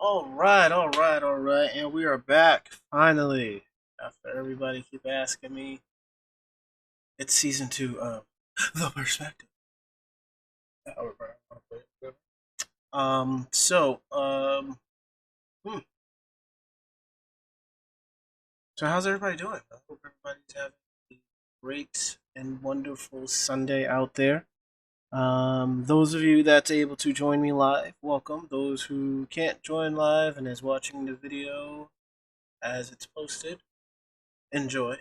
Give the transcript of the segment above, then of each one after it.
All right, and we are back finally. After everybody keep asking me, it's season two of the Perspective. Um, so um, hmm. so how's everybody doing? I hope everybody's having a great and wonderful Sunday out there. Those of you that's able to join me live, welcome. Those who can't join live and is watching the video as it's posted, enjoy.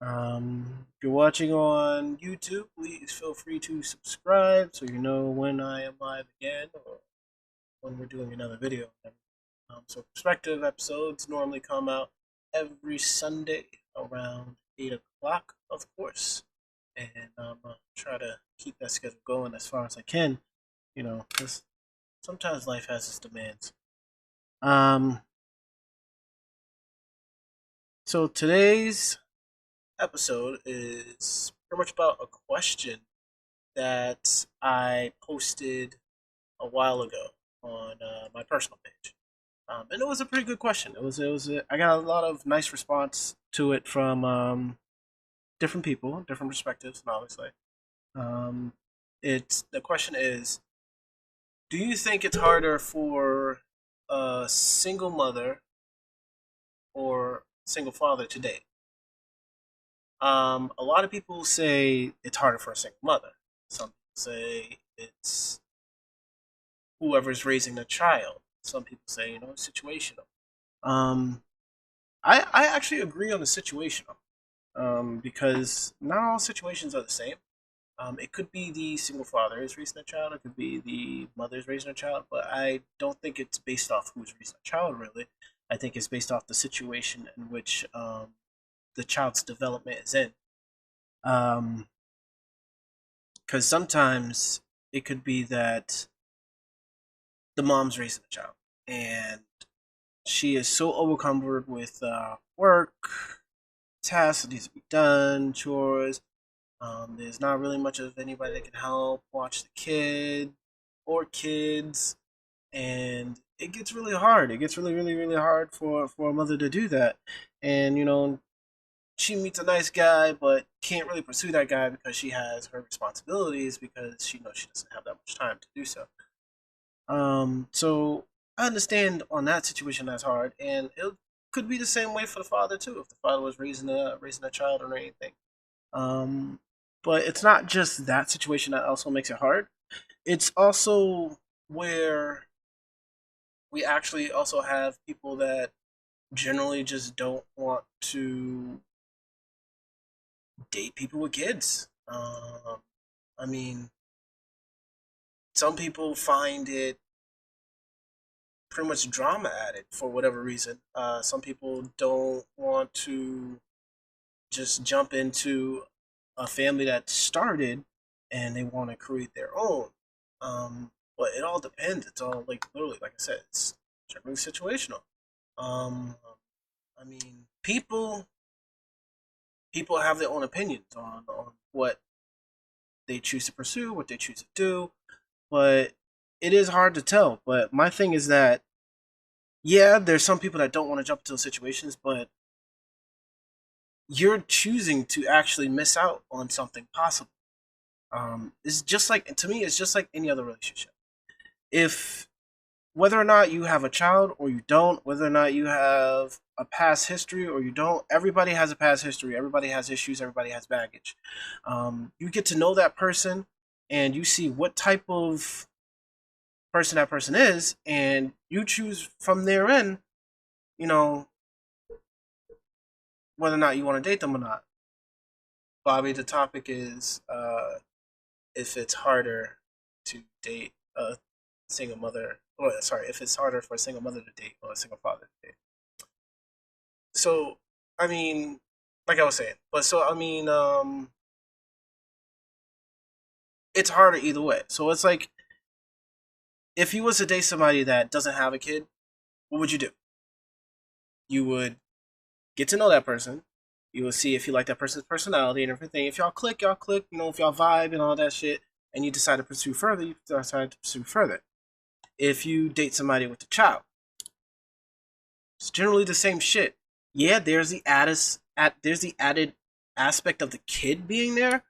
If you're watching on YouTube, please feel free to subscribe so you know when I am live again or when we're doing another video. So Perspective episodes normally come out every Sunday around 8 o'clock, of course. And try to keep that schedule going as far as I can, because sometimes life has its demands. Um, so today's episode is pretty much about a question that I posted a while ago on my personal page, and it was a pretty good question. I got a lot of nice response to it from different people, different perspectives, and obviously, it's the question is: do you think it's harder for a single mother or single father to date? A lot of people say it's harder for a single mother. Some people say it's whoever's raising the child. Some people say, it's situational. Um, I actually agree on the situational, because not all situations are the same. It could be the single father is raising a child, it could be the mother is raising a child, but I don't think it's based off who's raising a child, really. I think it's based off the situation in which the child's development is in. Because sometimes it could be that the mom's raising the child and she is so overcumbered with work, tasks that needs to be done, chores. There's not really much of anybody that can help watch the kid or kids, and it gets really hard. It gets really, really, really hard for a mother to do that. And she meets a nice guy, but can't really pursue that guy because she has her responsibilities because she knows she doesn't have that much time to do so. So I understand on that situation that's hard, and it could be the same way for the father too if the father was raising a child or anything. Um, but it's not just that situation that also makes it hard. It's also where we actually also have people that generally just don't want to date people with kids. I mean, some people find it pretty much drama added for whatever reason. Some people don't want to just jump into a family that started and they want to create their own. But it all depends. It's all like literally, like I said, it's generally situational. Um, I mean, people have their own opinions on what they choose to pursue, what they choose to do, but it is hard to tell. But my thing is that yeah, there's some people that don't want to jump into those situations, but you're choosing to actually miss out on something possible. It's just like to me, it's just like any other relationship. If whether or not you have a child or you don't, whether or not you have a past history or you don't, everybody has a past history. Everybody has issues. Everybody has baggage. You get to know that person, and you see what type of person that person is, and you choose from therein, you know, whether or not you want to date them or not. Bobby, the topic is if it's harder to date a single mother, or sorry, if it's harder for a single mother to date or a single father to date. So, I mean, like I was saying, but so I mean, it's harder either way. So it's like if you was to date somebody that doesn't have a kid, what would you do? You would get to know that person. You will see if you like that person's personality and everything. If y'all click, y'all click. If y'all vibe and all that shit, and you decide to pursue further, you decide to pursue further. If you date somebody with a child, It's generally the same shit. Yeah, there's the added aspect of the kid being there.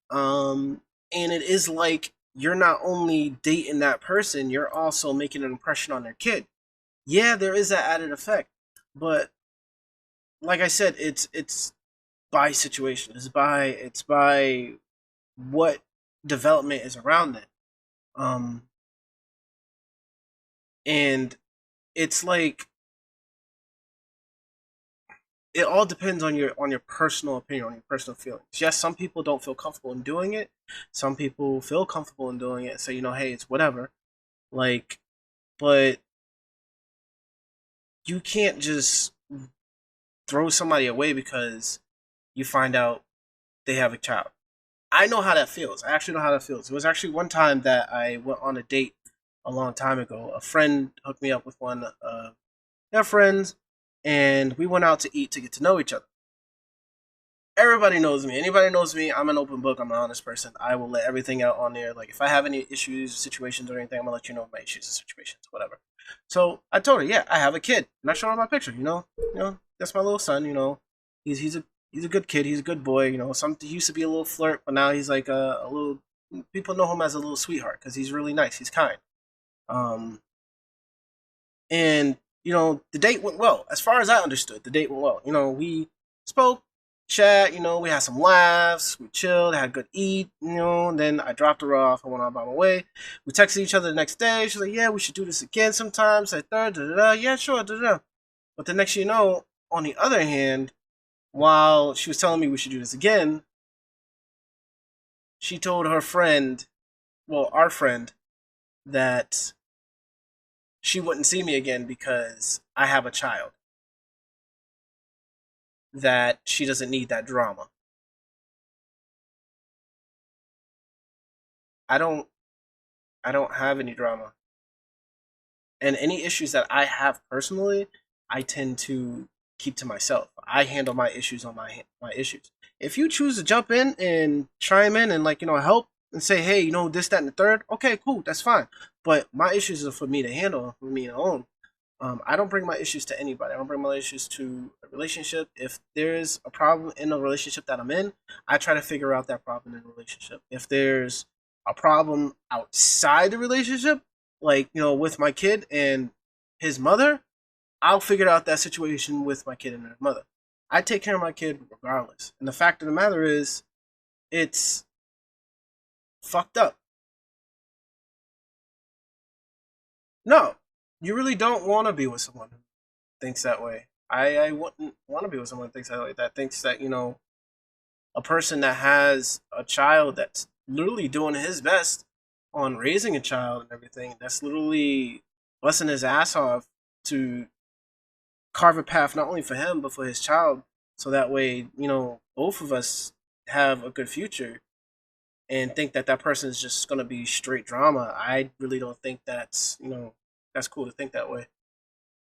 And it is like you're not only dating that person, you're also making an impression on their kid. Yeah, there is that added effect. But like I said, it's by situation. It's by what development is around it. Um and it's like it all depends on your personal opinion, on your personal feelings. Yes, some people don't feel comfortable in doing it. Some people feel comfortable in doing it. So hey, it's whatever. Like, but you can't just throw somebody away because you find out they have a child. I know how that feels. I actually know how that feels. It was actually one time that I went on a date a long time ago. A friend hooked me up with one. They're friends, and we went out to eat to get to know each other. Everybody knows me. Anybody knows me. I'm an open book. I'm an honest person. I will let everything out on there. Like if I have any issues, situations, or anything, I'm gonna let you know my issues and situations, whatever. So I told her, yeah, I have a kid, and I showed her my picture. That's my little son. He's a good kid. He's a good boy. He used to be a little flirt, but now he's like a little. People know him as a little sweetheart because he's really nice. He's kind. Um, and the date went well. As far as I understood, the date went well. We spoke, chat. We had some laughs. We chilled, had a good eat. And then I dropped her off. I went on by my way. We texted each other the next day. She's like, "Yeah, we should do this again sometime." I said, "Yeah, sure, da da." But the next, on the other hand, while she was telling me we should do this again, she told her friend, well, our friend, that she wouldn't see me again because I have a child. That she doesn't need that drama. I don't I don't have any drama. And any issues that I have personally, I tend to keep to myself. I handle my issues on my issues. If you choose to jump in and chime in and help and say, "Hey, this, that, and the third," okay, cool, that's fine. But my issues are for me to handle, for me to own. I don't bring my issues to anybody. I don't bring my issues to a relationship. If there's a problem in a relationship that I'm in, I try to figure out that problem in the relationship. If there's a problem outside the relationship, like, with my kid and his mother, I'll figure out that situation with my kid and his mother. I take care of my kid regardless. And the fact of the matter is, it's fucked up. No, you really don't want to be with someone who thinks that way. I wouldn't want to be with someone who thinks that way. That thinks that a person that has a child that's literally doing his best on raising a child and everything. That's literally busting his ass off to carve a path not only for him but for his child, so that way both of us have a good future. And think that that person is just gonna be straight drama. I really don't think that's cool to think that way.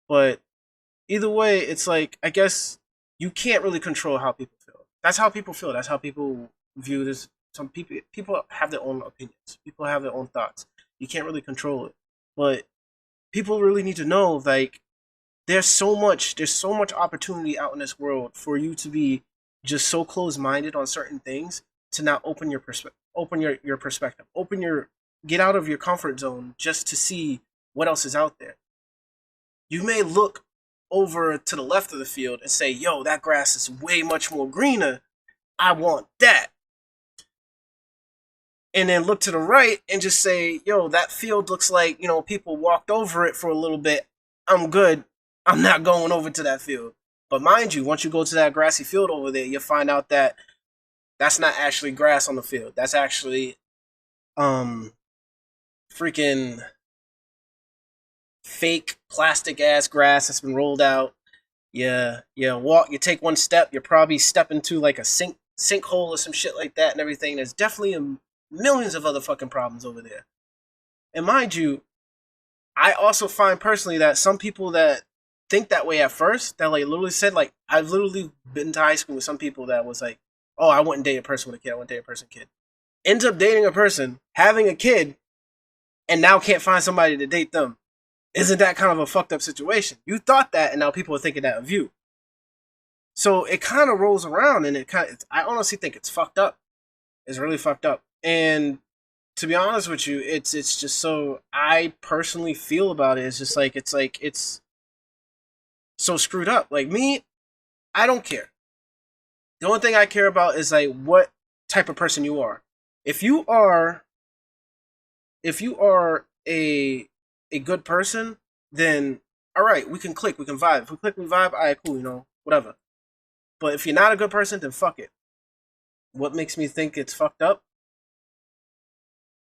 But either way, it's like I guess you can't really control how people feel. That's how people feel. That's how people view this. Some people have their own opinions. People have their own thoughts. You can't really control it. But people really need to know like there's so much opportunity out in this world for you to be just so close minded on certain things to not open your perspective. Get out of your comfort zone just to see what else is out there. You may look over to the left of the field and say, "Yo, that grass is way much more greener. I want that." And then look to the right and just say, "Yo, that field looks like, people walked over it for a little bit. I'm good. I'm not going over to that field." But mind you, once you go to that grassy field over there, you'll find out that that's not actually grass on the field. That's actually um freaking fake plastic ass grass that's been rolled out. You take one step, you're probably stepping to like a sinkhole or some shit like that and everything. There's definitely millions of other fucking problems over there. And mind you, I also find personally that some people that think that way at first, that like literally said like I've literally been to high school with some people that was like, "Oh, I wouldn't date a person with a kid. I wouldn't date a person with a kid." Ends up dating a person, having a kid, and now can't find somebody to date them. Isn't that kind of a fucked up situation? You thought that, and now people are thinking that of you. So it kind of rolls around, and I honestly think it's fucked up. It's really fucked up. And to be honest with you, it's just so I personally feel about it. It's just it's so screwed up. Like me, I don't care. The only thing I care about is like what type of person you are. If you are if you are a good person, then all right, we can click, we can vibe. If we click, we vibe. All right, cool, whatever. But if you're not a good person, then fuck it. What makes me think it's fucked up?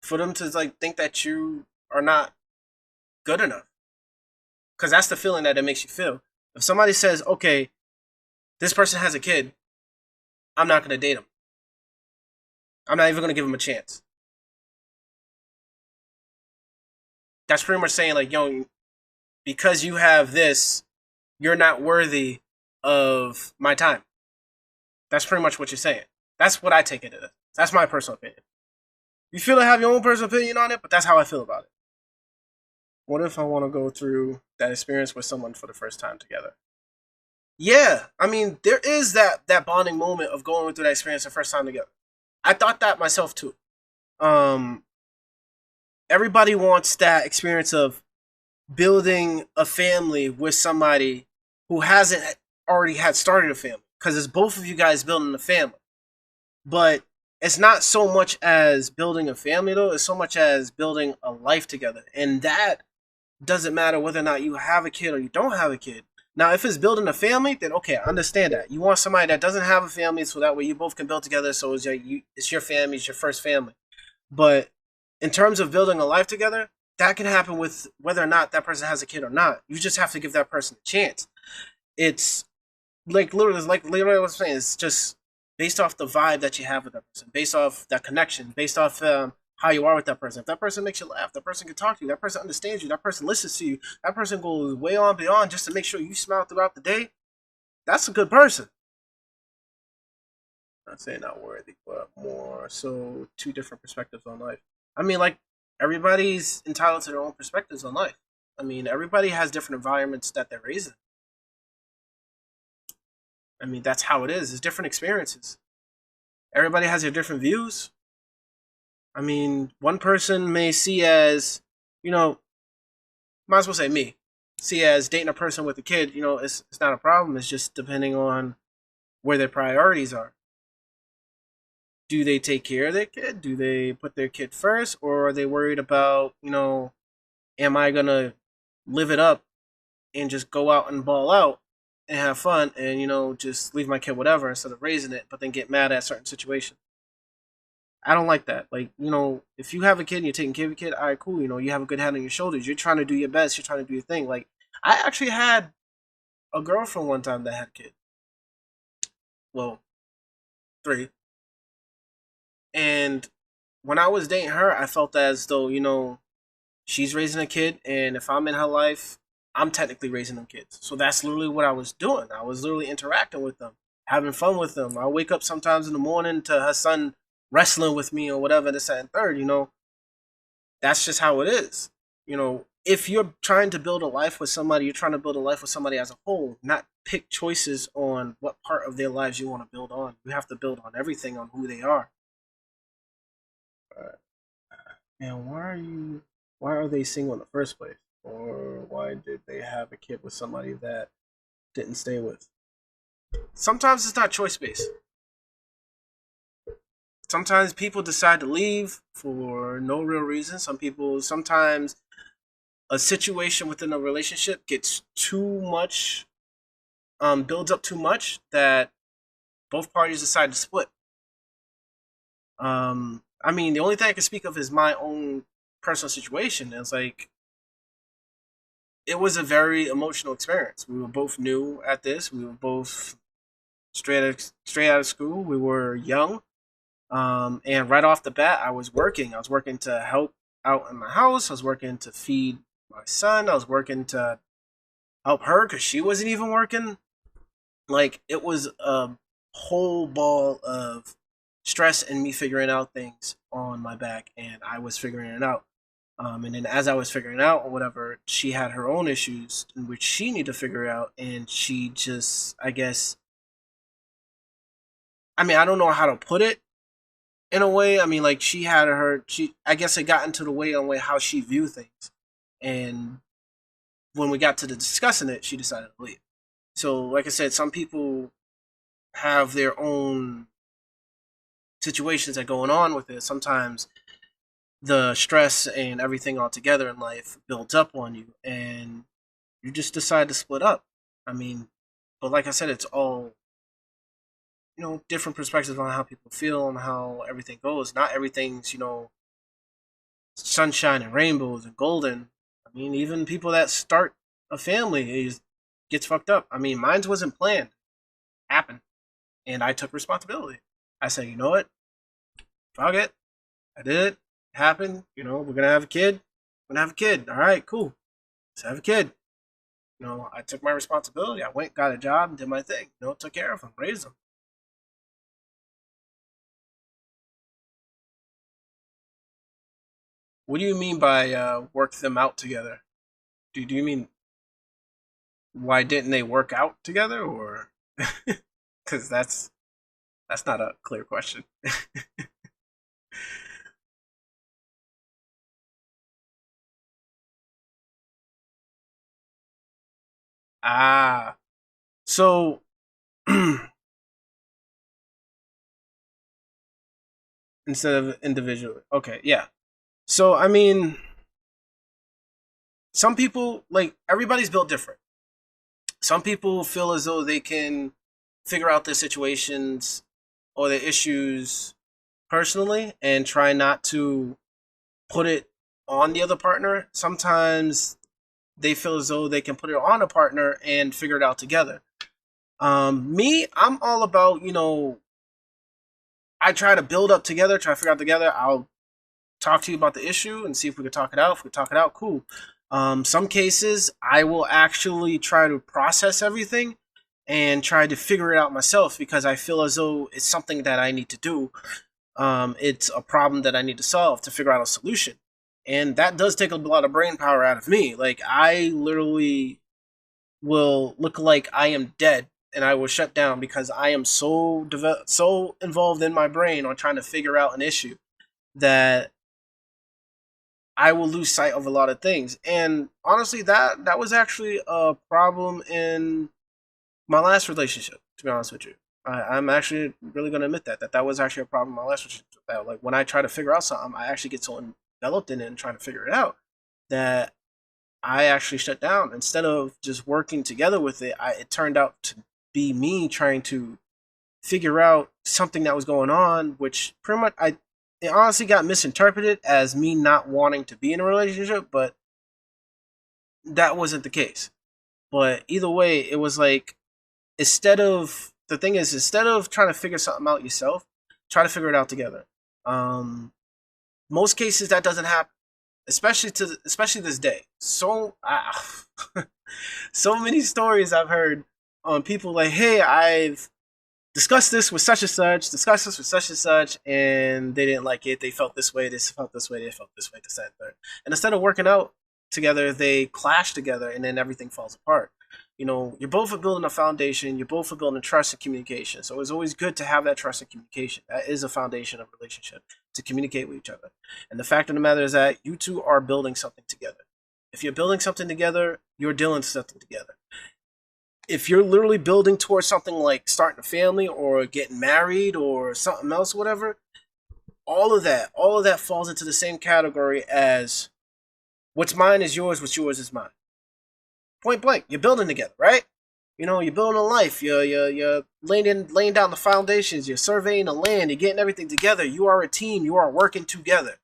For them to like think that you are not good enough, because that's the feeling that it makes you feel. If somebody says, "Okay, this person has a kid," I'm not gonna date him. I'm not even gonna give him a chance. That's pretty much saying like, yo, because you have this, you're not worthy of my time. That's pretty much what you're saying. That's what I take it as. That's my personal opinion. You feel to have your own personal opinion on it, but that's how I feel about it. What if I want to go through that experience with someone for the first time together? Yeah, I mean, there is that bonding moment of going through that experience the first time together. I thought that myself too. Um, Everybody wants that experience of building a family with somebody who hasn't already had started a family, because it's both of you guys building a family. But it's not so much as building a family though, it's so much as building a life together. And that doesn't matter whether or not you have a kid or you don't have a kid. Now, if it's building a family, then okay, I understand that. You want somebody that doesn't have a family, so that way you both can build together. So it's your family, it's your first family. But in terms of building a life together, that can happen with whether or not that person has a kid or not. You just have to give that person a chance. It's like literally what I'm saying. It's just based off the vibe that you have with that person, based off that connection, based off how you are with that person. If that person makes you laugh, that person can talk to you, that person understands you, that person listens to you, that person goes way on beyond just to make sure you smile throughout the day. That's a good person. I'm not saying not worthy, but more so two different perspectives on life. I mean, like everybody's entitled to their own perspectives on life. I mean, everybody has different environments that they're raised in. I mean, that's how it is. It's different experiences. Everybody has their different views. I mean, one person may see as, you know, might as well say me, see as dating a person with a kid, it's not a problem. It's just depending on where their priorities are. Do they take care of their kid? Do they put their kid first? Or are they worried about, am I going to live it up and just go out and ball out and have fun and, just leave my kid whatever instead of raising it, but then get mad at certain situations? I don't like that. Like, if you have a kid and you're taking care of your kid, all right, cool. You have a good head on your shoulders. You're trying to do your best. You're trying to do your thing. Like, I actually had a girlfriend one time that had a kid. Well, three. And when I was dating her, I felt as though, she's raising a kid. And if I'm in her life, I'm technically raising them kids. So that's literally what I was doing. I was literally interacting with them, having fun with them. I wake up sometimes in the morning to her son wrestling with me or whatever, this, that, and third, that's just how it is. If you're trying to build a life with somebody, you're trying to build a life with somebody as a whole, not pick choices on what part of their lives you want to build on. You have to build on everything on who they are. And why are they single in the first place? Or why did they have a kid with somebody that didn't stay with? Sometimes it's not choice based. Sometimes people decide to leave for no real reason. Sometimes a situation within a relationship gets too much, builds up too much that both parties decide to split. I mean, the only thing I can speak of is my own personal situation. It's like it was a very emotional experience. We were both new at this. We were both straight out of school. We were young, and right off the bat, I was working. I was working to help out in my house. I was working to feed my son. I was working to help her because she wasn't even working. Like it was a whole ball of stress and me figuring out things on my back, and I was figuring it out. And then as I was figuring out or whatever, she had her own issues in which she needed to figure out, and she just, I guess, I mean, I don't know how to put it in a way. I mean, like she had her, she, I guess it got into the way on way how she viewed things, and when we got to the discussing it, she decided to leave. So, like I said, some people have their own situations that are going on with it. Sometimes the stress and everything altogether in life builds up on you, and you just decide to split up. I mean, but like I said, it's all, different perspectives on how people feel and how everything goes. Not everything's, sunshine and rainbows and golden. I mean, even people that start a family gets fucked up. I mean, mine wasn't planned, happened, and I took responsibility. I said, you know what, fuck it, I did it. It happened. We're gonna have a kid. We're gonna have a kid. All right, cool. Let's have a kid. I took my responsibility. I went, got a job, and did my thing. Took care of them, raised them. What do you mean by work them out together? Do you mean why didn't they work out together, or because that's not a clear question. Ah, so instead of individually, okay, yeah. So I mean, some people, like, everybody's built different. Some people feel as though they can figure out their situations or their issues personally and try not to put it on the other partner. Sometimes they feel as though they can put it on a partner and figure it out together. Me, I'm all about, I try to build up together, try to figure out together. I'll talk to you about the issue and see if we can talk it out. If we talk it out, cool. Some cases, I will actually try to process everything and try to figure it out myself because I feel as though it's something that I need to do. It's a problem that I need to solve to figure out a solution. And that does take a lot of brain power out of me. Like, I literally will look like I am dead and I will shut down because I am so involved in my brain on trying to figure out an issue that I will lose sight of a lot of things. And honestly, that was actually a problem in my last relationship. To be honest with you, I'm actually really going to admit that was actually a problem in my last relationship. That, like, when I try to figure out something, I actually get so enveloped in it and trying to figure it out that I actually shut down instead of just working together with it. It turned out to be me trying to figure out something that was going on, which pretty much it honestly got misinterpreted as me not wanting to be in a relationship, but that wasn't the case. But either way, it was like, instead of trying to figure something out yourself, try to figure it out together. Um, Most cases that doesn't happen, especially this day. So many stories I've heard on people like, hey, I've discussed this with such and such, discussed this with such and such, and they didn't like it. They felt this way, they felt this way, they felt this way, this, that, and third. And instead of working out together, they clash together, and then everything falls apart. You're both building a foundation, you're both building trust and communication. So it's always good to have that trust and communication. That is a foundation of a relationship, to communicate with each other. And the fact of the matter is that you two are building something together. If you're building something together, you're dealing something together. If you're literally building towards something like starting a family or getting married or something else, whatever, all of that falls into the same category as what's mine is yours, what's yours is mine. Point blank, you're building together, right? You're building a life. You're laying down the foundations. You're surveying the land. You're getting everything together. You are a team. You are working together.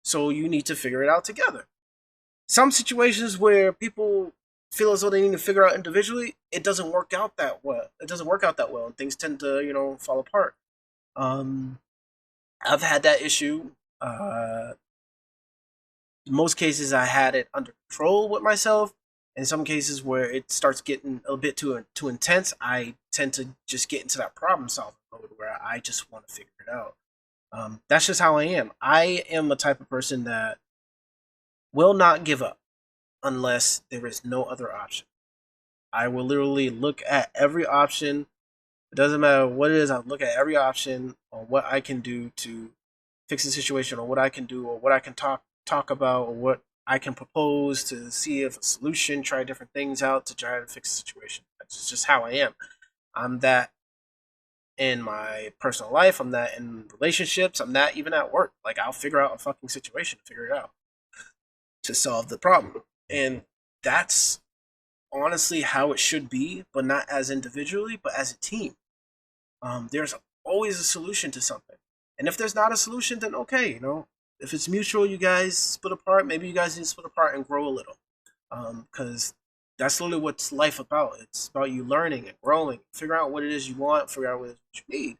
So you need to figure it out together. Some situations where people feel as though they need to figure out individually, it doesn't work out that well. It doesn't work out that well, and things tend to, fall apart. Um, I've had that issue. In most cases, I had it under control with myself. In some cases where it starts getting a bit too intense, I tend to just get into that problem solving mode where I just want to figure it out. That's just how I am. I am a type of person that will not give up unless there is no other option. I will literally look at every option. It doesn't matter what it is. I'll look at every option on what I can do to fix the situation, or what I can do, or what I can talk about, or what I can propose to see if a solution. Try different things out to try to fix the situation. That's just how I am. I'm that in my personal life. I'm that in relationships. I'm that even at work. Like, I'll figure out a fucking situation, figure it out to solve the problem, and that's honestly how it should be, but not as individually, but as a team. There's always a solution to something. And if there's not a solution, then okay, if it's mutual, you guys split apart. Maybe you guys need to split apart and grow a little, because that's literally what's life about. It's about you learning and growing, figure out what it is you want, figure out what it is you need.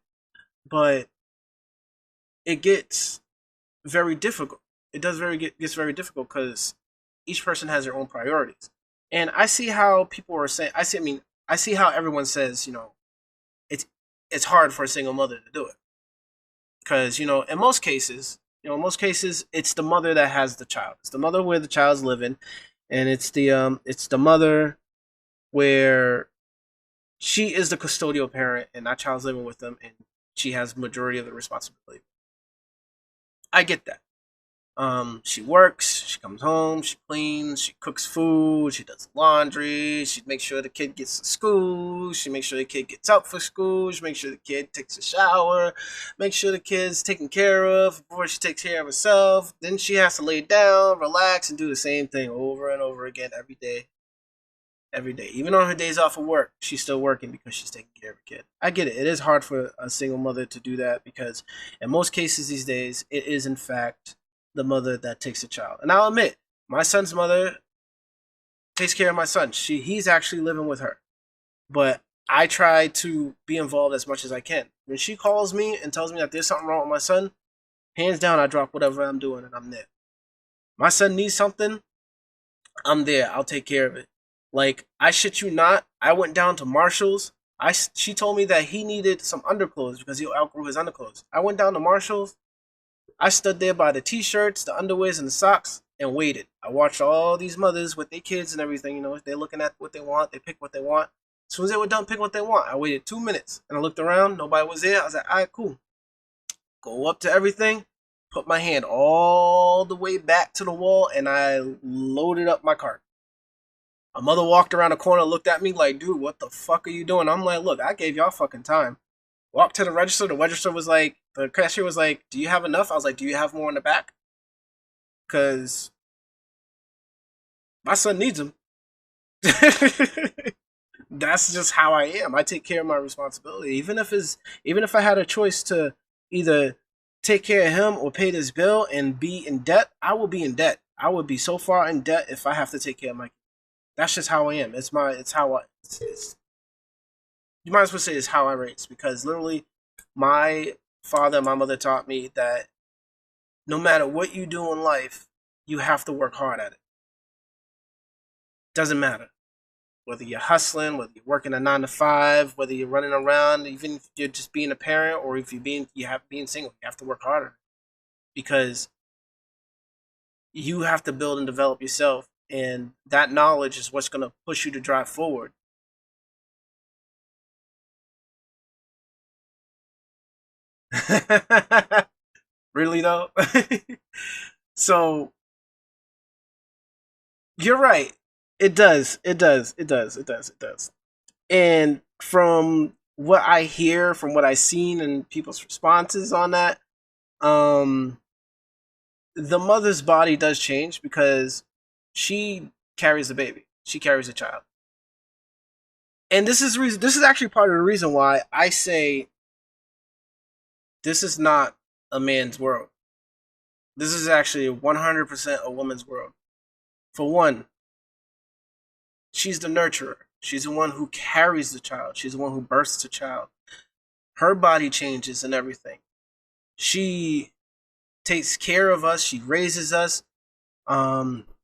But it gets very difficult. It does gets very difficult because each person has their own priorities. And I see how people are saying. I see how everyone says, it's it's hard for a single mother to do it because in most cases, it's the mother that has the child. It's the mother where the child's living, and it's the mother where she is the custodial parent, and that child's living with them, and she has majority of the responsibility. I get that. She works, she comes home, she cleans, she cooks food, she does laundry, she makes sure the kid gets to school, she makes sure the kid gets up for school, she makes sure the kid takes a shower, makes sure the kid's taken care of before she takes care of herself. Then she has to lay down, relax, and do the same thing over and over again every day. Every day. Even on her days off of work, she's still working because she's taking care of her kid. I get it. It is hard for a single mother to do that because in most cases these days, it is in fact the mother that takes the child. And I'll admit, my son's mother takes care of my son. He's actually living with her. But I try to be involved as much as I can. When she calls me and tells me that there's something wrong with my son, hands down, I drop whatever I'm doing and I'm there. My son needs something, I'm there. I'll take care of it. Like, I shit you not, I went down to Marshall's. She told me that he needed some underclothes because he outgrew his underclothes. I went down to Marshall's. I stood there by the t-shirts, the underwears, and the socks and waited. I watched all these mothers with their kids and everything. They're looking at what they want. They pick what they want. As soon as they were done picking what they want, I waited 2 minutes and I looked around. Nobody was there. I was like, all right, cool. Go up to everything, put my hand all the way back to the wall, and I loaded up my cart. A mother walked around the corner, looked at me like, dude, what the fuck are you doing? I'm like, look, I gave y'all fucking time. Walked to the register. The register was like, the cashier was like, do you have enough? I was like, do you have more in the back? Because my son needs them. That's just how I am. I take care of my responsibility. Even if I had a choice to either take care of him or pay this bill and be in debt, I will be in debt. I would be so far in debt if I have to take care of my. That's just how I am. It's how I. You might as well say it's how I raise because literally, my father and my mother taught me that no matter what you do in life, you have to work hard at it. Doesn't matter whether you're hustling, whether you're working a 9 to 5, whether you're running around, even if you're just being a parent or if being single, you have to work harder because you have to build and develop yourself, and that knowledge is what's going to push you to drive forward. Really though. So you're right. It does. It does. It does. It does. It does. And from what I hear, from what I've seen and people's responses on that, um, the mother's body does change because she carries the baby. She carries a child. And this is actually part of the reason why I say this is not a man's world. This is actually 100% a woman's world. For one, she's the nurturer. She's the one who carries the child. She's the one who births the child. Her body changes and everything. She takes care of us. She raises us.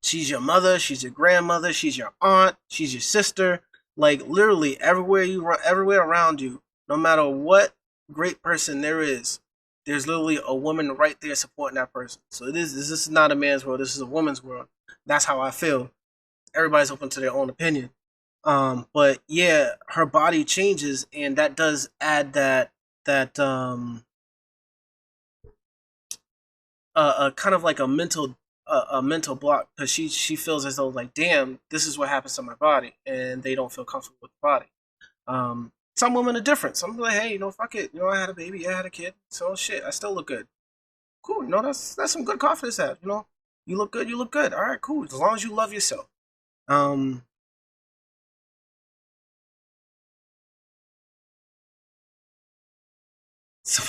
She's your mother. She's your grandmother. She's your aunt. She's your sister. Like literally everywhere everywhere around you. No matter what great person there is, there's literally a woman right there supporting that person. So this is not a man's world. This is a woman's world. That's how I feel. Everybody's open to their own opinion. But yeah, her body changes, and that does add that kind of like a mental block, because she feels as though like, damn, this is what happens to my body, and they don't feel comfortable with the body. Some women are different. Some are like, hey, fuck it, I had a baby, I had a kid, so shit, I still look good. Cool, that's some good confidence to have. You look good, you look good. All right, cool. As long as you love yourself. Um, so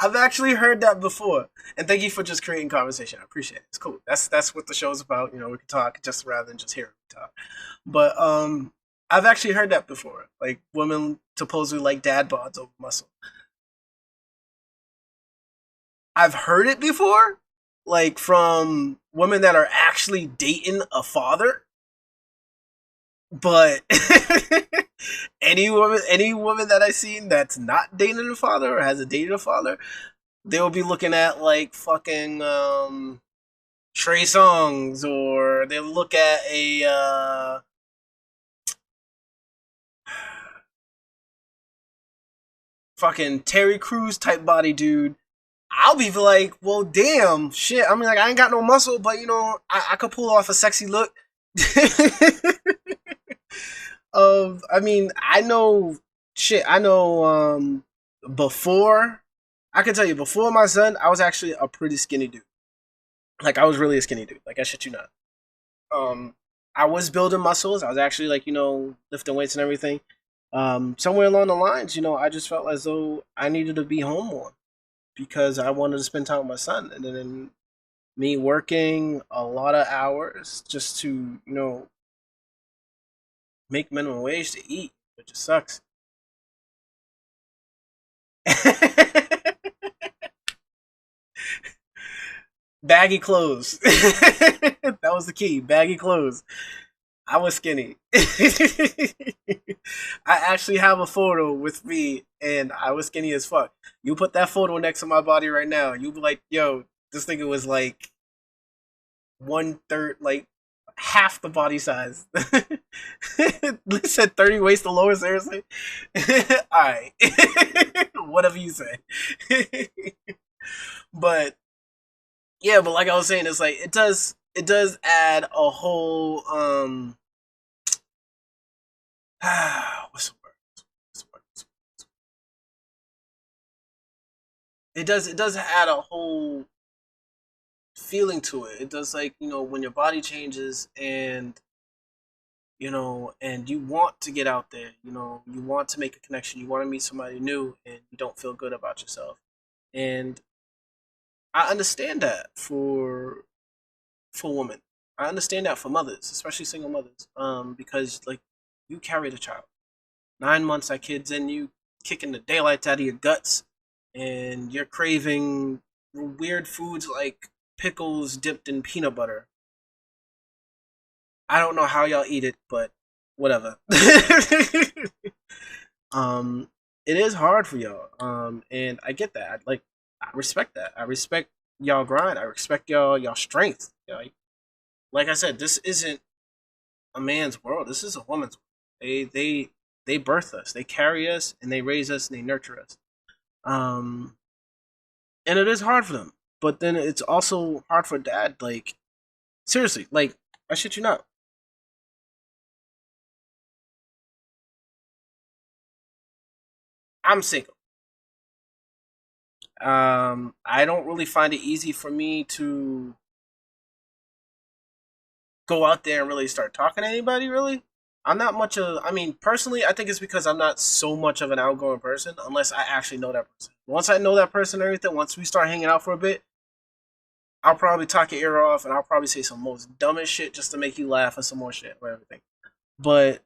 I've actually heard that before, and thank you for just creating conversation. I appreciate it. It's cool. That's what the show's about. We can talk just rather than just hear me talk. But I've actually heard that before. Like, women supposedly like dad bods over muscle. I've heard it before, like from women that are actually dating a father. But any woman that I've seen that's not dating a father or hasn't dated a father, they'll be looking at like fucking Trey Songs, or they'll look at a fucking Terry Crews type body dude. I'll be like, well, damn, shit. I mean, like, I ain't got no muscle, but I could pull off a sexy look. I mean, I know, shit. I know. Before, I can tell you, before my son, I was actually a pretty skinny dude. Like, I was really a skinny dude. Like, I shit you not. Um, I was building muscles. I was actually like, lifting weights and everything. Somewhere along the lines, I just felt as though I needed to be home more because I wanted to spend time with my son, and then me working a lot of hours just to, make minimum wage to eat, which just sucks. Baggy clothes. That was the key. Baggy clothes. I was skinny. I actually have a photo with me, and I was skinny as fuck. You put that photo next to my body right now, you'll be like, yo, this nigga was like one third, like half the body size. They said 30 waist to lower, seriously? Alright. Whatever you say. But yeah, but like I was saying, it's like it does add a whole what's the word? What's the word? It does add a whole feeling to it. It does, like, when your body changes, and you want to get out there, you want to make a connection, you want to meet somebody new, and you don't feel good about yourself. And I understand that for women. I understand that for mothers, especially single mothers, because like, you carried a child, 9 months, that kid's in you, kicking the daylights out of your guts, and you're craving weird foods like pickles dipped in peanut butter. I don't know how y'all eat it, but whatever. um, it is hard for y'all. And I get that. I respect that. I respect y'all grind. I respect y'all strength. Like I said, this isn't a man's world. This is a woman's world. They birth us, they carry us, and they raise us, and they nurture us. Um, and it is hard for them. But then it's also hard for dad. Like, seriously, like, I shit you not. I'm single. I don't really find it easy for me to go out there and really start talking to anybody. Really, I'm not much of. I mean, personally, I think it's because I'm not so much of an outgoing person unless I actually know that person. Once I know that person and everything, once we start hanging out for a bit, I'll probably talk your ear off, and I'll probably say some most dumbest shit just to make you laugh and some more shit or everything. But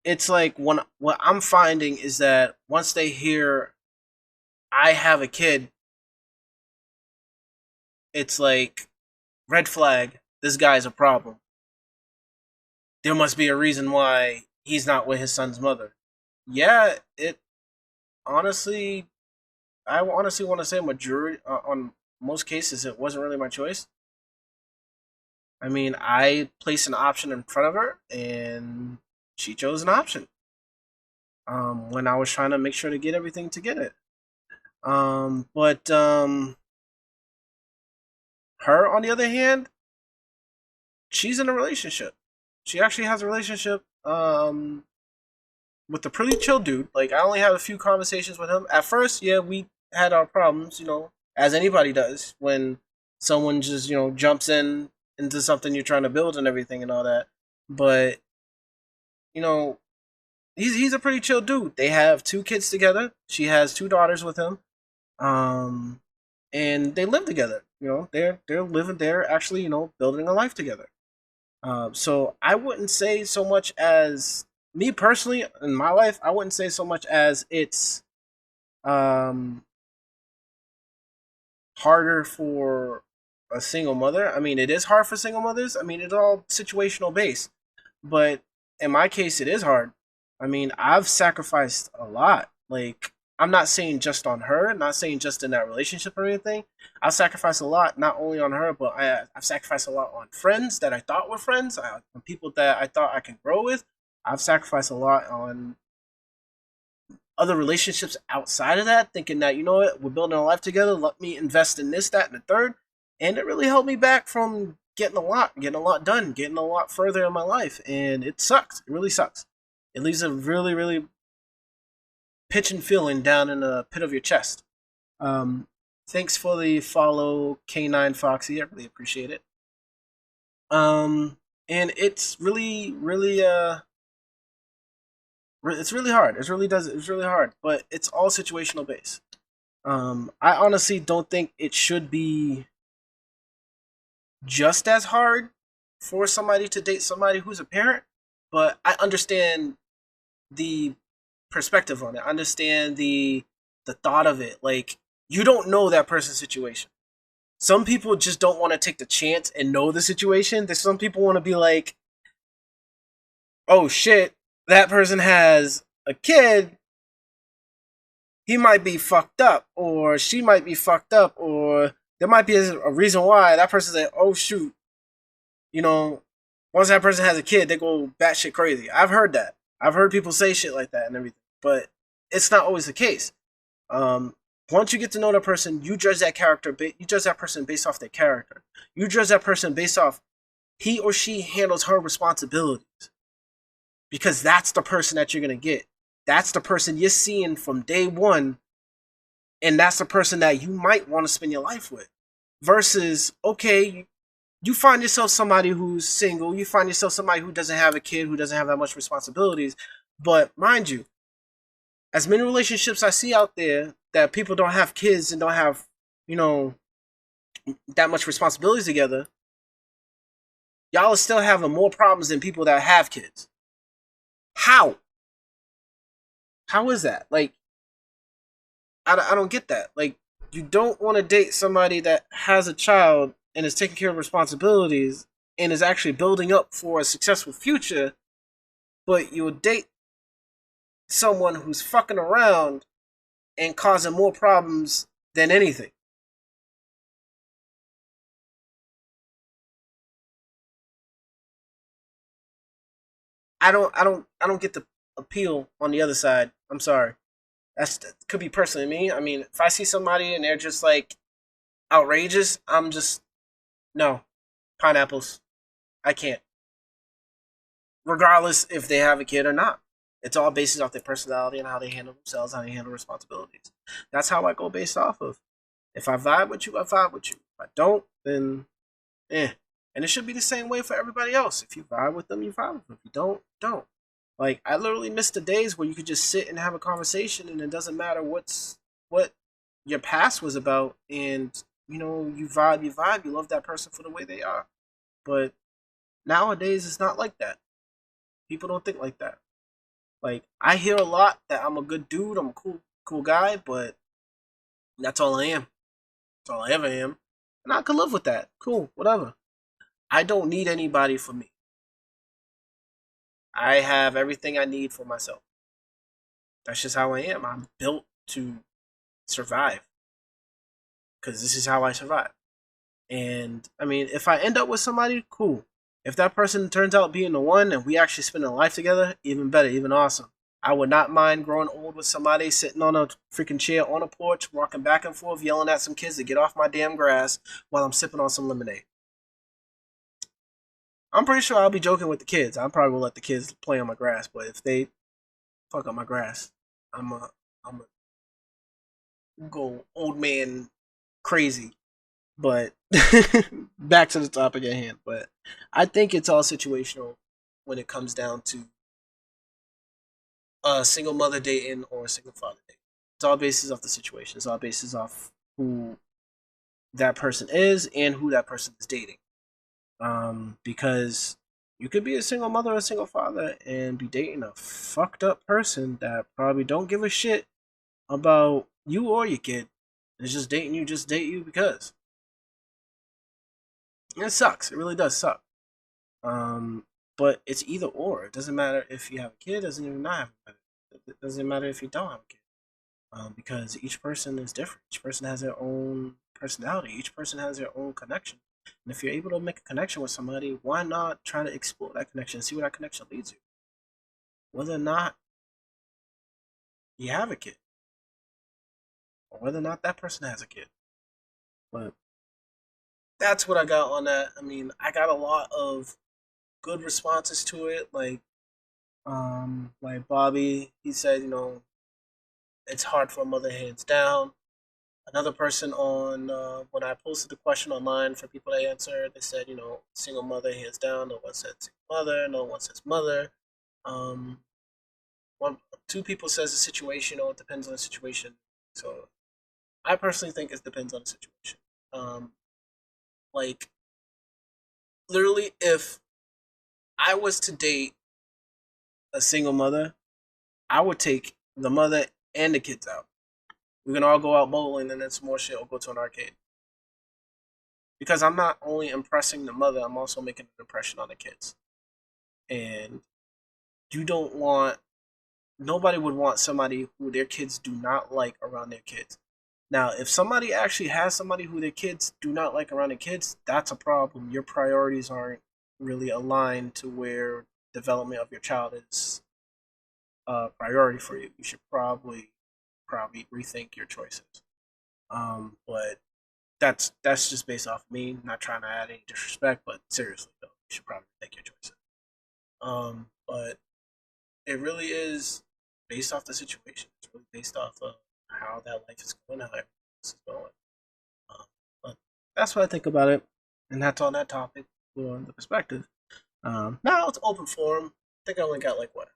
it's like, what I'm finding is that once they hear I have a kid, it's like, red flag. This guy's a problem. There must be a reason why he's not with his son's mother. Yeah, it honestly, I honestly want to say majority on most cases it wasn't really my choice. I mean, I placed an option in front of her, and she chose an option. When I was trying to make sure to get everything to get it. But her on the other hand, she's in a relationship. She actually has a relationship with a pretty chill dude. Like I only had a few conversations with him. At first, yeah, we had our problems, as anybody does when someone just, jumps into something you're trying to build and everything and all that. But, you know, he's a pretty chill dude. They have two kids together. She has two daughters with him. Um and they live together. They're living they're actually, building a life together. So I wouldn't say so much as me personally in my life. I wouldn't say so much as it's um, harder for a single mother. I mean, it is hard for single mothers. I mean, it's all situational based, but in my case, it is hard. I mean, I've sacrificed a lot. Like, I'm not saying just on her, not saying just in that relationship or anything. I've sacrificed a lot, not only on her, but I've sacrificed a lot on friends that I thought were friends, on people that I thought I could grow with. I've sacrificed a lot on other relationships outside of that, thinking that, what, we're building a life together, let me invest in this, that, and the third. And it really held me back from getting a lot done, getting a lot further in my life. And it sucks. It really sucks. It leaves a really, really pitching feeling down in the pit of your chest. Um, Thanks for the follow, K9 Foxy. I really appreciate it. And it's really, really, it's really hard. It's really hard, but it's all situational based. I honestly don't think it should be just as hard for somebody to date somebody who's a parent, but I understand the perspective on it. I understand the thought of it. Like, you don't know that person's situation. Some people just don't want to take the chance and know the situation. There's some people want to be like, "Oh shit, that person has a kid. He might be fucked up, or she might be fucked up, or there might be a reason why that person's like, oh shoot, you know, once that person has a kid, they go batshit crazy." I've heard that. I've heard people say shit like that and everything, but it's not always the case. Um, Once you get to know that person, you judge that character. You judge that person based off their character. You judge that person based off he or she handles her responsibilities, because that's the person that you're gonna get. That's the person you're seeing from day one, and that's the person that you might want to spend your life with. Versus, okay, you find yourself somebody who's single, you find yourself somebody who doesn't have a kid, who doesn't have that much responsibilities. But mind you, as many relationships I see out there that people don't have kids and don't have, you know, that much responsibilities together, y'all are still having more problems than people that have kids. How? How is that? Like, I don't get that. Like, you don't want to date somebody that has a child and is taking care of responsibilities and is actually building up for a successful future, but you'll date someone who's fucking around and causing more problems than anything. I don't get the appeal on the other side. I'm sorry. That could be personally me. I mean, if I see somebody and they're just like outrageous, I'm just no pineapples. I can't, regardless if they have a kid or not. It's all based off their personality and how they handle themselves, how they handle responsibilities. That's how I go based off of. If I vibe with you, I vibe with you. If I don't, then eh. And it should be the same way for everybody else. If you vibe with them, you vibe with them. If you don't, don't. Like, I literally miss the days where you could just sit and have a conversation and it doesn't matter what your past was about, and you vibe, you love that person for the way they are. But nowadays it's not like that. People don't think like that. Like, I hear a lot that I'm a good dude, I'm a cool guy, but that's all I am. That's all I ever am. And I could live with that. Cool, whatever. I don't need anybody for me. I have everything I need for myself. That's just how I am. I'm built to survive, because this is how I survive. And I mean, if I end up with somebody, cool. If that person turns out being the one and we actually spend a life together, even better, even awesome. I would not mind growing old with somebody, sitting on a freaking chair on a porch, walking back and forth, yelling at some kids to get off my damn grass while I'm sipping on some lemonade. I'm pretty sure I'll be joking with the kids. I probably will let the kids play on my grass, but if they fuck up my grass, I'm a go old man crazy. But back to the topic at hand. But I think it's all situational when it comes down to a single mother dating or a single father dating. It's all basis off the situation. It's all basis off who that person is and who that person is dating. Because you could be a single mother or a single father and be dating a fucked up person that probably don't give a shit about you or your kid. It's just dating you, just date you because. It sucks. It really does suck. But it's either or. It doesn't matter if you have a kid. It doesn't even not have a kid. It doesn't matter if you don't have a kid. Because each person is different. Each person has their own personality. Each person has their own connection. And if you're able to make a connection with somebody, why not try to explore that connection and see where that connection leads you? Whether or not you have a kid, or whether or not that person has a kid. But that's what I got on that. I mean, I got a lot of good responses to it. Like Bobby, he said, it's hard for a mother, hands down. Another person on when I posted the question online for people to answer, they said, single mother, hands down. No one said single mother. No one says mother. Um, two people says the situation. It depends on the situation. So I personally think it depends on the situation. Like literally, if I was to date a single mother, I would take the mother and the kids out. We can all go out bowling and then some more shit, or go to an arcade. Because I'm not only impressing the mother, I'm also making an impression on the kids. And you don't want, nobody would want somebody who their kids do not like around their kids. Now, if somebody actually has somebody who their kids do not like around their kids, that's a problem. Your priorities aren't really aligned to where development of your child is a priority for you. You should probably rethink your choices. But that's just based off me, not trying to add any disrespect, but seriously though, you should probably rethink your choices. But it really is based off the situation. It's really based off of how that life is going, how everything else is going. But that's what I think about it, and that's on that topic for the perspective. Now it's open forum. I think I only got like what?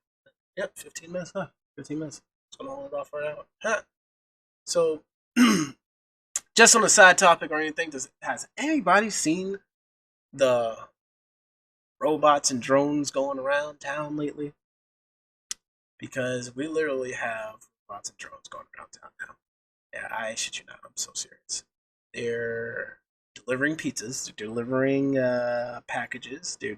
Yep, 15 minutes left. 15 minutes. It's gonna hold off for an hour. Huh. So, just on a side topic or anything, has anybody seen the robots and drones going around town lately? Because we literally have robots and drones going around town now. Yeah, I shit you not. I'm so serious. They're delivering pizzas. They're delivering packages. They're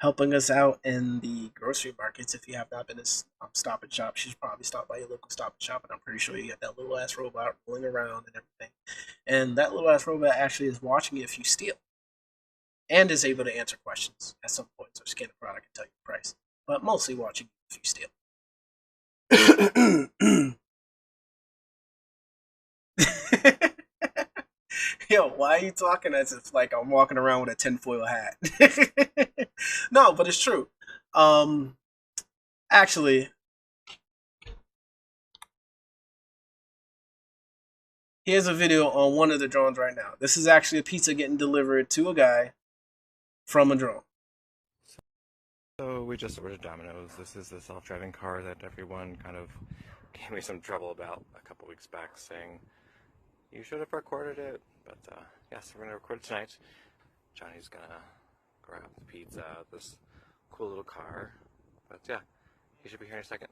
helping us out in the grocery markets. If you have not been to Stop and Shop, you should probably stop by your local Stop and Shop, and I'm pretty sure you got that little ass robot rolling around and everything. And that little ass robot actually is watching you if you steal, and is able to answer questions at some points or scan a product and tell you the price, but mostly watching you if you steal. Yo, why are you talking as if like I'm walking around with a tinfoil hat? No, but it's true. Um, Actually, here's a video on one of the drones right now. This is actually a pizza getting delivered to a guy from a drone. So we just ordered Domino's. This is the self-driving car that everyone kind of gave me some trouble about a couple weeks back, saying you should have recorded it. But yes, we're gonna record it tonight. Johnny's gonna grab the pizza out of this cool little car. But yeah, he should be here in a second.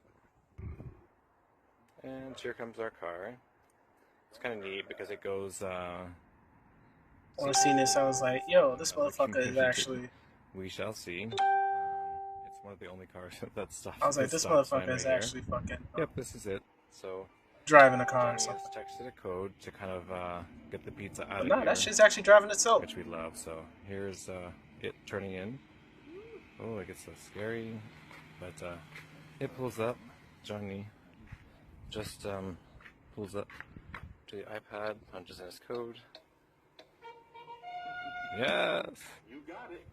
And here comes our car. It's kind of neat because it goes. When I seen this, I was like, "Yo, this motherfucker is actually." We shall see. It's one of the only cars that stops. I was like, "This motherfucker is actually fucking." Yep, this is it. So driving a car or Johnny has something. texted a code to kind of get the pizza out But of no, that here, shit's actually driving itself. which we love. So here's it turning in. Oh, it gets so scary, but it pulls up. Johnny just pulls up to the iPad, punches in his code. Yes. You got it.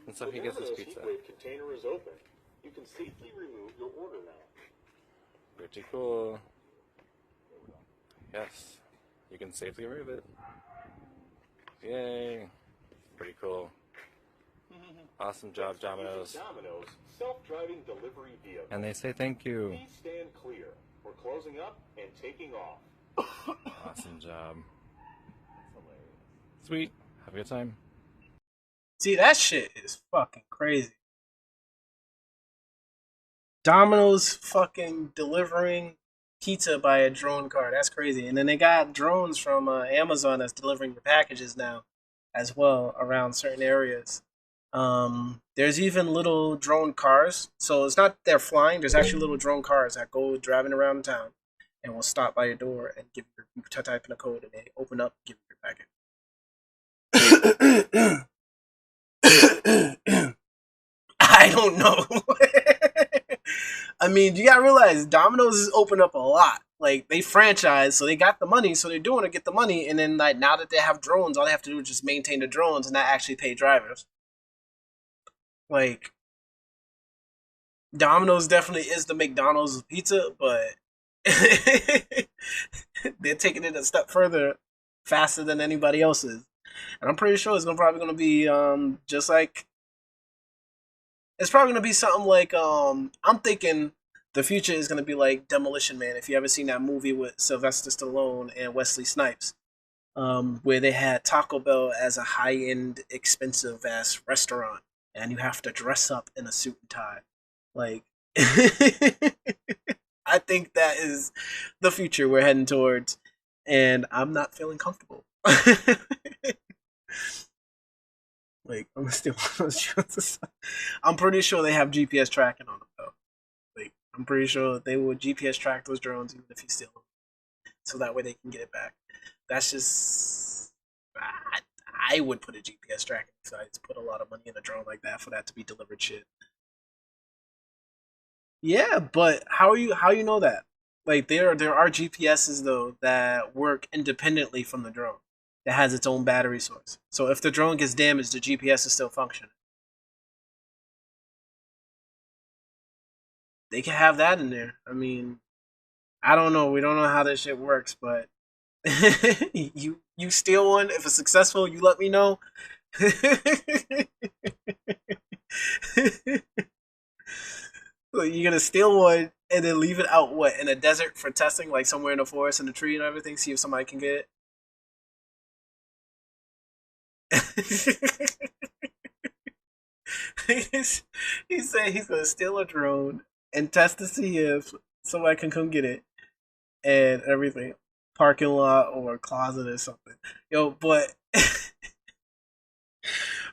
And so he gets his pizza. The heatwave container is open. You can safely remove your order now. Pretty cool. Yes, you can safely remove it. Yay. Pretty cool. Awesome job, Domino's. Domino's self-driving delivery vehicle. And they say thank you. Please stand clear. We're closing up and taking off. Awesome job. Sweet. Have a good time. See, that shit is fucking crazy. Domino's fucking delivering pizza by a drone car. That's crazy. And then they got drones from Amazon that's delivering the packages now as well around certain areas. There's even little drone cars. So it's not they're flying. There's actually little drone cars that go driving around town and will stop by your door and give you type in a code and they open up and give you your package. I don't know. I mean, you gotta realize Domino's is open up a lot. Like they franchise, so they got the money, so they're doing to get the money, and then like now that they have drones, all they have to do is just maintain the drones and not actually pay drivers. Like Domino's definitely is the McDonald's of pizza, but they're taking it a step further, faster than anybody else is. And I'm pretty sure it's probably gonna be just like it's probably gonna be something like I'm thinking the future is gonna be like Demolition Man. If you ever seen that movie with Sylvester Stallone and Wesley Snipes, where they had Taco Bell as a high end, expensive ass restaurant, and you have to dress up in a suit and tie. Like, I think that is the future we're heading towards, and I'm not feeling comfortable. Like I'm still, I'm pretty sure they have GPS tracking on them though. Like I'm pretty sure they will GPS track those drones even if you steal them, so that way they can get it back. That's just, I would put a GPS tracking so I just put a lot of money in a drone like that for that to be delivered shit. Yeah, but how you know that? Like there are GPSs though that work independently from the drone that has its own battery source. So if the drone gets damaged, the GPS is still functioning. They can have that in there. I mean, I don't know. We don't know how this shit works, but you steal one. If it's successful, you let me know. Like, you're gonna steal one and then leave it out what in a desert for testing, like somewhere in the forest in the tree and everything. See if somebody can get it. He said he's gonna steal a drone and test to see if somebody can come get it and everything, parking lot or a closet or something. Yo, but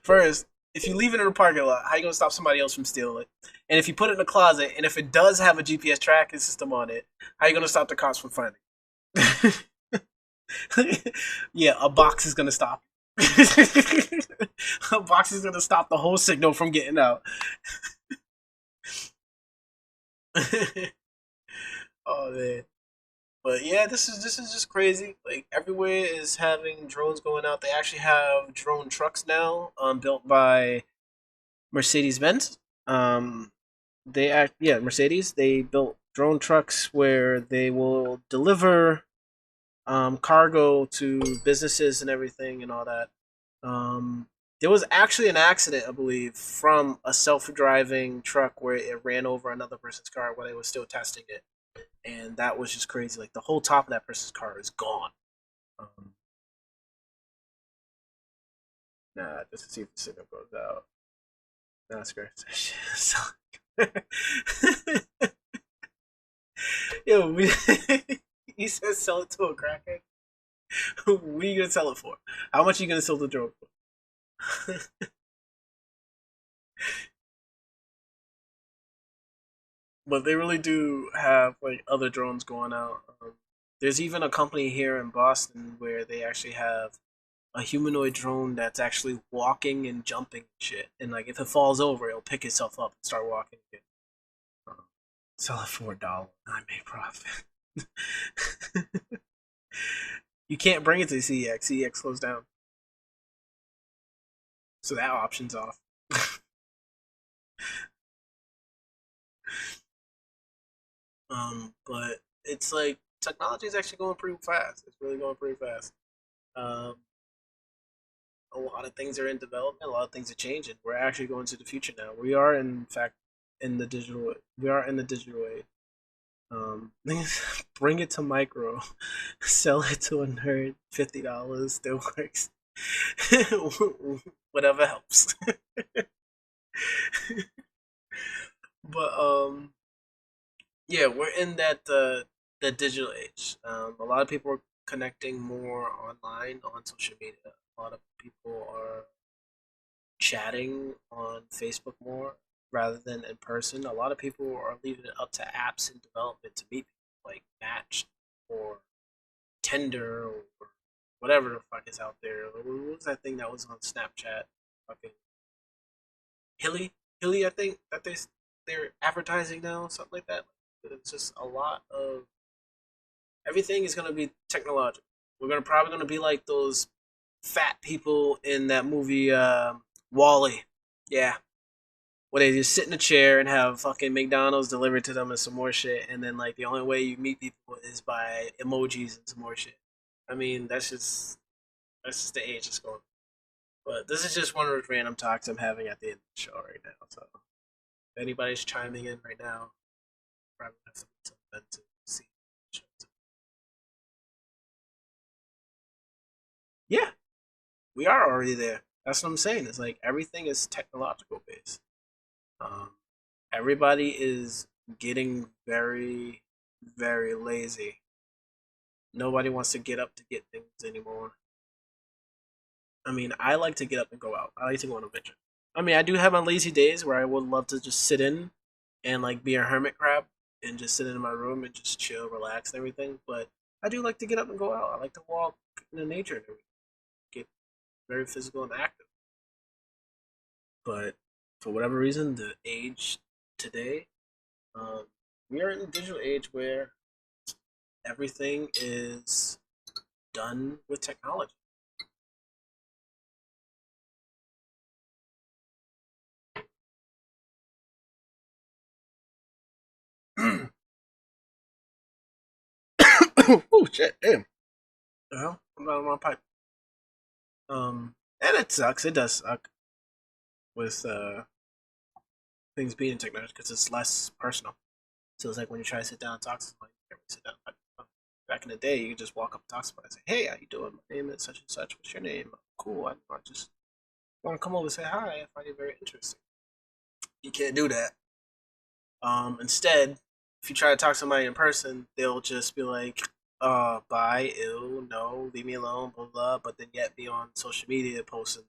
first, if you leave it in a parking lot, how you gonna stop somebody else from stealing it? And if you put it in a closet, and if it does have a GPS tracking system on it, how you gonna stop the cops from finding it? Yeah, a box is gonna stop. A box is gonna stop the whole signal from getting out. Oh man. But yeah, this is just crazy. Like everywhere is having drones going out. They actually have drone trucks now, built by Mercedes Benz. They act yeah, Mercedes. They built drone trucks where they will deliver cargo to businesses and everything and all that. There was actually an accident, I believe, from a self-driving truck where it ran over another person's car while they were still testing it, and that was just crazy. Like the whole top of that person's car is gone. Um, just to see if the signal goes out. Nah, screw it. So, yo, he said sell it to a crackhead. What are you gonna sell it for? How much are you gonna sell the drone for? But they really do have like other drones going out. There's even a company here in Boston where they actually have a humanoid drone that's actually walking and jumping and shit. And like if it falls over, it'll pick itself up and start walking again. Um, Sell it for $1. I made profit. You can't bring it to CEX. CEX closed down, so that option's off. But it's like technology is actually going pretty fast. It's really going pretty fast. Um, a lot of things are in development. A lot of things are changing. We're actually going to the future now. We are, in fact, in the digital. We are in the digital age. Bring it to micro, sell it to a nerd. $50 still works. Whatever helps. But yeah, we're in that the digital age. A lot of people are connecting more online on social media. A lot of people are chatting on Facebook more rather than in person. A lot of people are leaving it up to apps in development to meet people, like Match or Tinder or whatever the fuck is out there. What was that thing that was on Snapchat? Fucking Hilly, Hilly. I think that they're advertising now, something like that. It's just a lot of everything is gonna be technological. We're gonna probably gonna be like those fat people in that movie Wally. Yeah, where they just sit in a chair and have fucking McDonald's delivered to them and some more shit, and then like the only way you meet people is by emojis and some more shit. I mean, that's just the age it's going. But this is just one of the random talks I'm having at the end of the show right now. So if anybody's chiming in right now, probably have something to see. Yeah, we are already there. That's what I'm saying. It's like everything is technological based. Um, everybody is getting very, very lazy. Nobody wants to get up to get things anymore. I mean, I like to get up and go out. I like to go on a adventure. I mean, I do have my lazy days where I would love to just sit in and like be a hermit crab and just sit in my room and just chill, relax, and everything. But I do like to get up and go out. I like to walk in the nature and everything. Get very physical and active. But for whatever reason, the age today, um, we are in a digital age where everything is done with technology. Oh shit! Damn. Well, I'm out of my pipe. And it sucks. It does suck with things being in technology because it's less personal. So it's like when you try to sit down and talk to somebody, you can't really sit down. Back in the day, you could just walk up and talk to somebody and say, "Hey, how you doing? My name is such and such. What's your name? Cool. I just want to come over and say hi. I find it very interesting." You can't do that. Instead, if you try to talk to somebody in person, they'll just be like, bye, ew, no, leave me alone, blah, blah, but then yet be on social media posting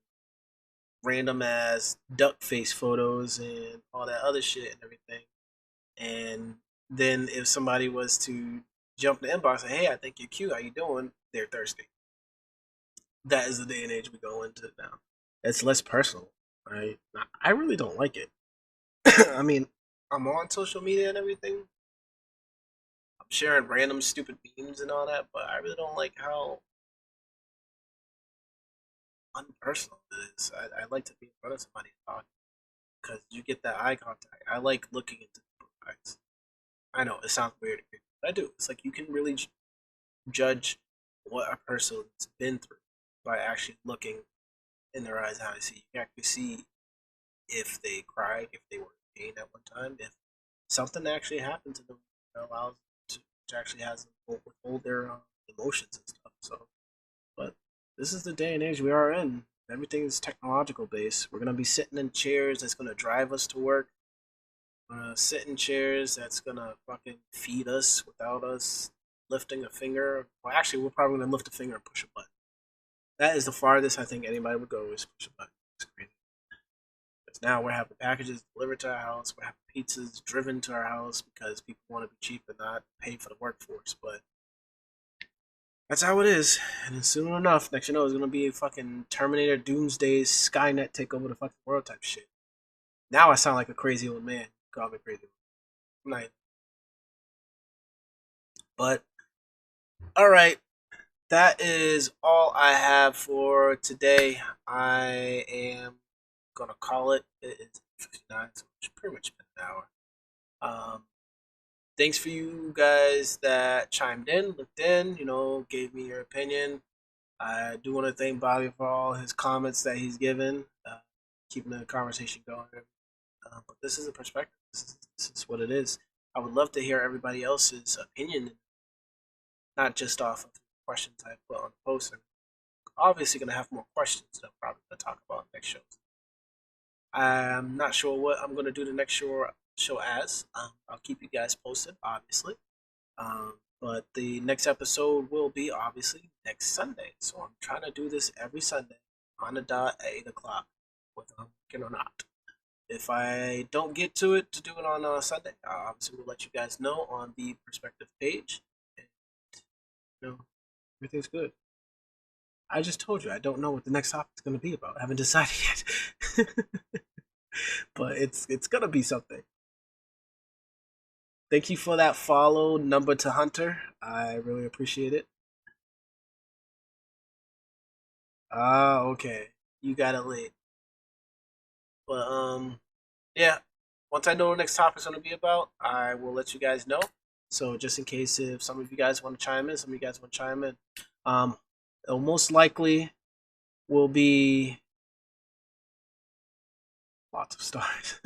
random ass duck face photos and all that other shit and everything. And then if somebody was to jump in the inbox and say, hey, I think you're cute, how you doing? They're thirsty. That is the day and age we go into now. It's less personal, right? I really don't like it. I mean, I'm on social media and everything, sharing random stupid memes and all that, but I really don't like how unpersonal it is. I like to be in front of somebody and talk because you get that eye contact. I like looking into people's eyes. I know it sounds weird, but I do. It's like you can really judge what a person's been through by actually looking in their eyes and how they see. You can actually see if they cried, if they were in pain at one time, if something actually happened to them that allows them to actually has them hold their emotions and stuff. So but this is the day and age we are in. Everything is technological based. We're gonna be sitting in chairs that's gonna drive us to work. We're gonna sit in chairs that's gonna fucking feed us without us lifting a finger. Well, actually, we're probably gonna lift a finger and push a button. That is the farthest I think anybody would go is push a button. It's crazy. Because now we're having packages delivered to our house, we're having pizzas driven to our house because people want to be cheap and not pay for the workforce. But that's how it is. And soon enough, next you know, it's gonna be a fucking Terminator Doomsday Skynet take over the fucking world type shit. Now I sound like a crazy old man. Call me crazy. I'm not. But all right, that is all I have for today. I am gonna call it. It is 59, so it's pretty much been an hour. Thanks for you guys that chimed in, looked in, gave me your opinion. I do want to thank Bobby for all his comments that he's given, keeping the conversation going. But this is a perspective. This is what it is. I would love to hear everybody else's opinion, not just off of the questions I put on the post. I'm obviously going to have more questions that I'm probably going to talk about next shows. I'm not sure what I'm going to do the next show as. I'll keep you guys posted, obviously. But the next episode will be obviously next Sunday. So I'm trying to do this every Sunday on the dot at 8 o'clock, whether I'm working or not. If I don't get to it to do it on Sunday, I obviously will let you guys know on the Perspective page. And, everything's good. I just told you I don't know what the next topic is going to be about. I haven't decided yet. But it's going to be something. Thank you for that follow number to Hunter. I really appreciate it. Ah, okay. You got it late. But yeah. Once I know what the next topic is gonna be about, I will let you guys know. So just in case if some of you guys want to chime in, some of you guys want to chime in. It'll most likely will be lots of stars.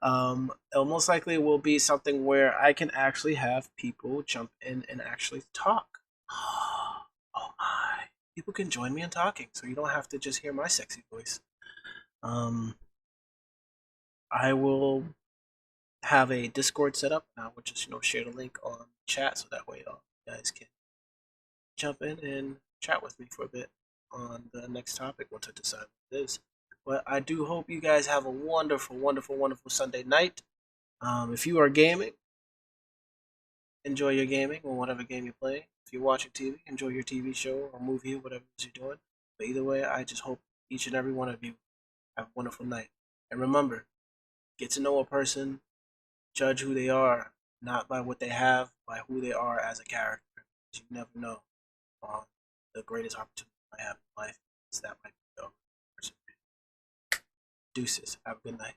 It'll most likely will be something where I can actually have people jump in and actually talk. Oh my. People can join me in talking, so you don't have to just hear my sexy voice. I will have a Discord set up, and I will just share the link on chat so that way you guys can jump in and chat with me for a bit on the next topic once I decide what it is. But I do hope you guys have a wonderful, wonderful, wonderful Sunday night. If you are gaming, enjoy your gaming or whatever game you're playing. If you're watching TV, enjoy your TV show or movie or whatever it is you're doing. But either way, I just hope each and every one of you have a wonderful night. And remember, get to know a person, judge who they are, not by what they have, by who they are as a character. You never know. The greatest opportunity I have in life is that might be the person. Deuces. Have a good night.